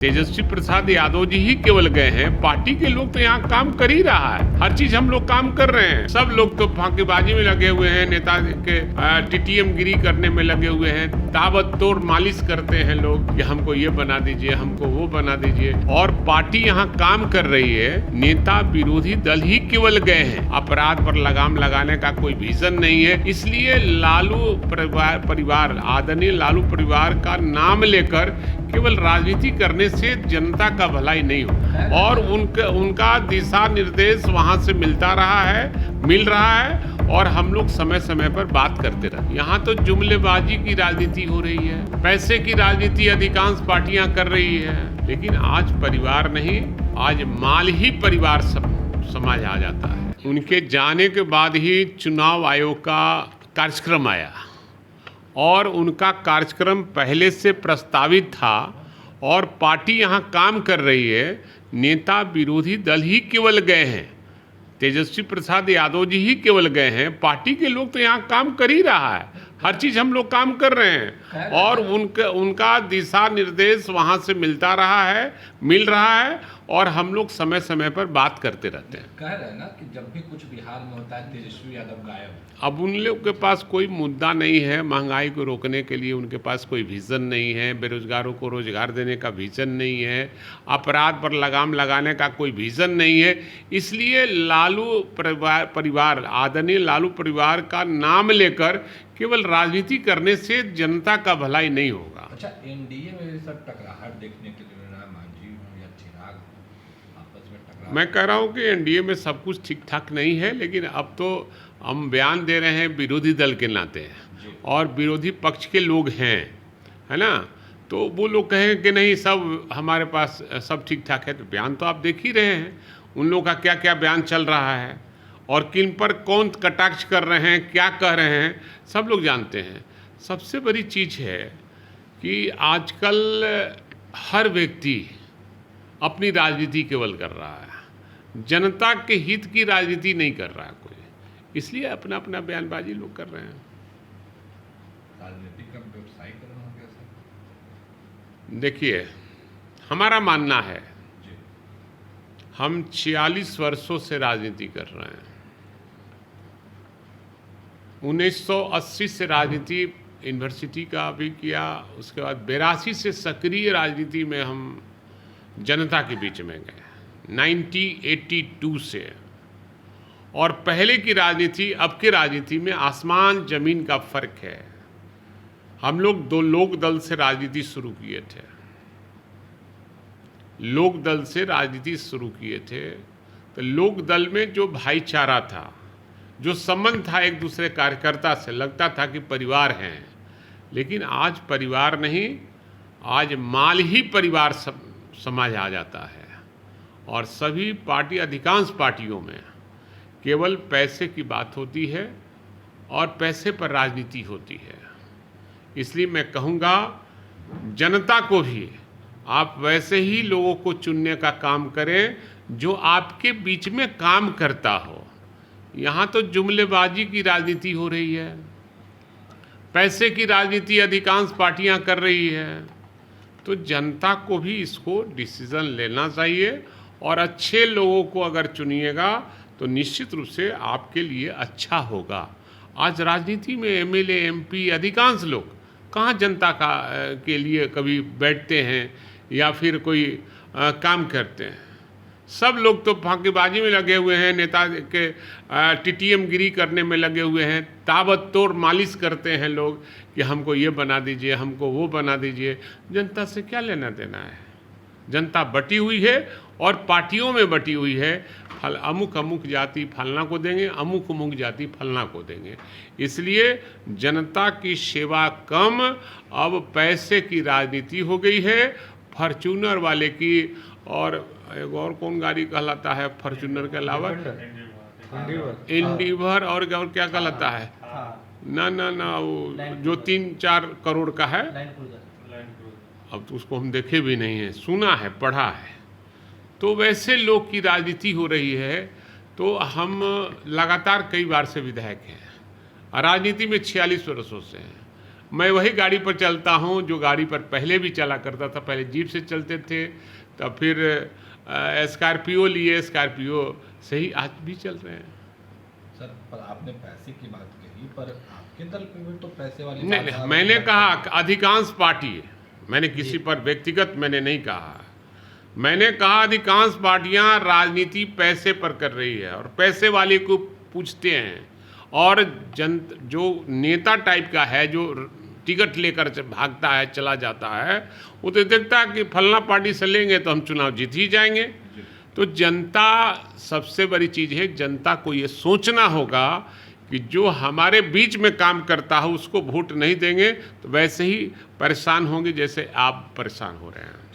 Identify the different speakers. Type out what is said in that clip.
Speaker 1: तेजस्वी प्रसाद यादव जी ही केवल गए हैं। पार्टी के लोग तो यहाँ काम कर ही रहा है। हर चीज हम लोग काम कर रहे हैं। सब लोग तो फांकेबाजी में लगे हुए हैं, नेता के टीटीएम गिरी करने में लगे हुए हैं। ताबड़तोड़ मालिश करते हैं लोग कि हमको ये बना दीजिए, हमको वो बना दीजिए। और पार्टी यहाँ काम कर रही है। नेता विरोधी दल ही केवल गए हैं। अपराध पर लगाम लगाने का कोई विजन नहीं है। इसलिए लालू परिवार, आदरणीय लालू परिवार का नाम लेकर केवल राजनीति करने से जनता का भलाई नहीं हो। और उनका दिशा निर्देश वहां से मिल रहा है और हम लोग समय समय पर बात करते रहते। यहाँ तो जुमलेबाजी की राजनीति हो रही है, पैसे की राजनीति अधिकांश पार्टियां कर रही है। लेकिन आज परिवार नहीं, आज माल ही परिवार समाज आ जाता है। उनके जाने के बाद ही चुनाव आयोग का कार्यक्रम आया और उनका कार्यक्रम पहले से प्रस्तावित था और पार्टी यहाँ काम कर रही है। नेता विरोधी दल ही केवल गए हैं। तेजस्वी प्रसाद यादव जी ही केवल गए हैं। पार्टी के लोग तो यहाँ काम कर ही रहा है। हर चीज हम लोग काम कर रहे हैं और उनका दिशा निर्देश वहाँ से मिल रहा है और हम लोग समय समय पर बात करते रहते हैं।
Speaker 2: कह रहे हैं ना कि जब भी कुछ बिहार में होता है तेजस्वी यादव गायब।
Speaker 1: अब उन लोग के पास कोई मुद्दा नहीं है। महंगाई को रोकने के लिए उनके पास कोई विजन नहीं है। बेरोजगारों को रोजगार देने का विजन नहीं है। अपराध पर लगाम लगाने का कोई विजन नहीं है। इसलिए लालू परिवार, आदरणीय लालू परिवार का नाम लेकर केवल राजनीति करने से जनता का भलाई नहीं होगा।
Speaker 2: अच्छा, एनडीए में सब टकराहट देखने के लिए मांझी या चिराग आपस में टकराहट।
Speaker 1: मैं कह रहा हूँ कि एनडीए में सब कुछ ठीक ठाक नहीं है, लेकिन अब तो हम बयान दे रहे हैं विरोधी दल के नाते और विरोधी पक्ष के लोग हैं, है ना। तो वो लोग कहें कि नहीं सब हमारे पास सब ठीक ठाक है, तो बयान तो आप देख ही रहे हैं उन लोगों का क्या क्या बयान चल रहा है और किन पर कौन कटाक्ष कर रहे हैं, क्या कह रहे हैं, सब लोग जानते हैं। सबसे बड़ी चीज़ है कि आजकल हर व्यक्ति अपनी राजनीति केवल कर रहा है, जनता के हित की राजनीति नहीं कर रहा है कोई। इसलिए अपना अपना बयानबाजी लोग कर रहे हैं।
Speaker 2: राजनीति का व्यवसायीकरण हो गया सर।
Speaker 1: देखिए, हमारा मानना है, हम 46 वर्षों से राजनीति कर रहे हैं। 1980 से राजनीति यूनिवर्सिटी का भी किया, उसके बाद 82 से सक्रिय राजनीति में हम जनता के बीच में गए 1982 से। और पहले की राजनीति अब की राजनीति में आसमान जमीन का फर्क है। हम लोग 2 लोक दल से राजनीति शुरू किए थे। लोक दल से राजनीति शुरू किए थे तो लोक दल में जो भाईचारा था, जो संबंध था एक दूसरे कार्यकर्ता से, लगता था कि परिवार हैं। लेकिन आज परिवार नहीं, आज माल ही परिवार समाज आ जाता है। और सभी पार्टी, अधिकांश पार्टियों में केवल पैसे की बात होती है और पैसे पर राजनीति होती है। इसलिए मैं कहूँगा जनता को भी आप वैसे ही लोगों को चुनने का काम करें जो आपके बीच में काम करता हो। यहाँ तो जुमलेबाजी की राजनीति हो रही है, पैसे की राजनीति अधिकांश पार्टियां कर रही है। तो जनता को भी इसको डिसीजन लेना चाहिए और अच्छे लोगों को अगर चुनिएगा तो निश्चित रूप से आपके लिए अच्छा होगा। आज राजनीति में एमएलए, एमपी, अधिकांश लोग कहाँ जनता के लिए कभी बैठते हैं या फिर कोई काम करते हैं। सब लोग तो फांकेबाजी में लगे हुए हैं, नेता के टीटीएम गिरी करने में लगे हुए हैं। ताबड़तोड़ मालिश करते हैं लोग कि हमको ये बना दीजिए, हमको वो बना दीजिए। जनता से क्या लेना देना है? जनता बटी हुई है और पार्टियों में बटी हुई है। अमुक जाति फलना को देंगे, अमुक जाति फलना को देंगे। इसलिए जनता की सेवा कम, अब पैसे की राजनीति हो गई है। फॉर्च्यूनर वाले की, और एक और कौन गाड़ी कहलाता है फॉर्च्यूनर के अलावा? इंडिवर। और क्या कहलाता है? ना वो जो 3-4 करोड़ का है। अब तो उसको हम देखे भी नहीं है, सुना है, पढ़ा है। तो वैसे लोग की राजनीति हो रही है। तो हम लगातार कई बार से विधायक हैं, राजनीति में 46 वर्षों से हैं। मैं वही गाड़ी पर चलता हूँ जो गाड़ी पर पहले भी चला करता था। पहले जीप से चलते थे, तब फिर स्कॉर्पियो लिए, स्कॉर्पियो से ही आज भी चल रहे हैं।
Speaker 2: सर, पर आपने पैसे की बात कही, पर आपके दल पे भी तो पैसे वाली
Speaker 1: नहीं,
Speaker 2: बात आ रही
Speaker 1: मैंने
Speaker 2: है।
Speaker 1: कहा अधिकांश पार्टी है, मैंने किसी पर व्यक्तिगत मैंने नहीं कहा। मैंने कहा अधिकांश पार्टियां राजनीति पैसे पर कर रही है और पैसे वाले को पूछते हैं, और जो नेता टाइप का है, जो टिकट लेकर भागता है, चला जाता है, वो तो देखता है कि फलना पार्टी से लेंगे तो हम चुनाव जीत ही जाएंगे। तो जनता सबसे बड़ी चीज़ है, जनता को ये सोचना होगा कि जो हमारे बीच में काम करता है उसको वोट नहीं देंगे तो वैसे ही परेशान होंगे जैसे आप परेशान हो रहे हैं।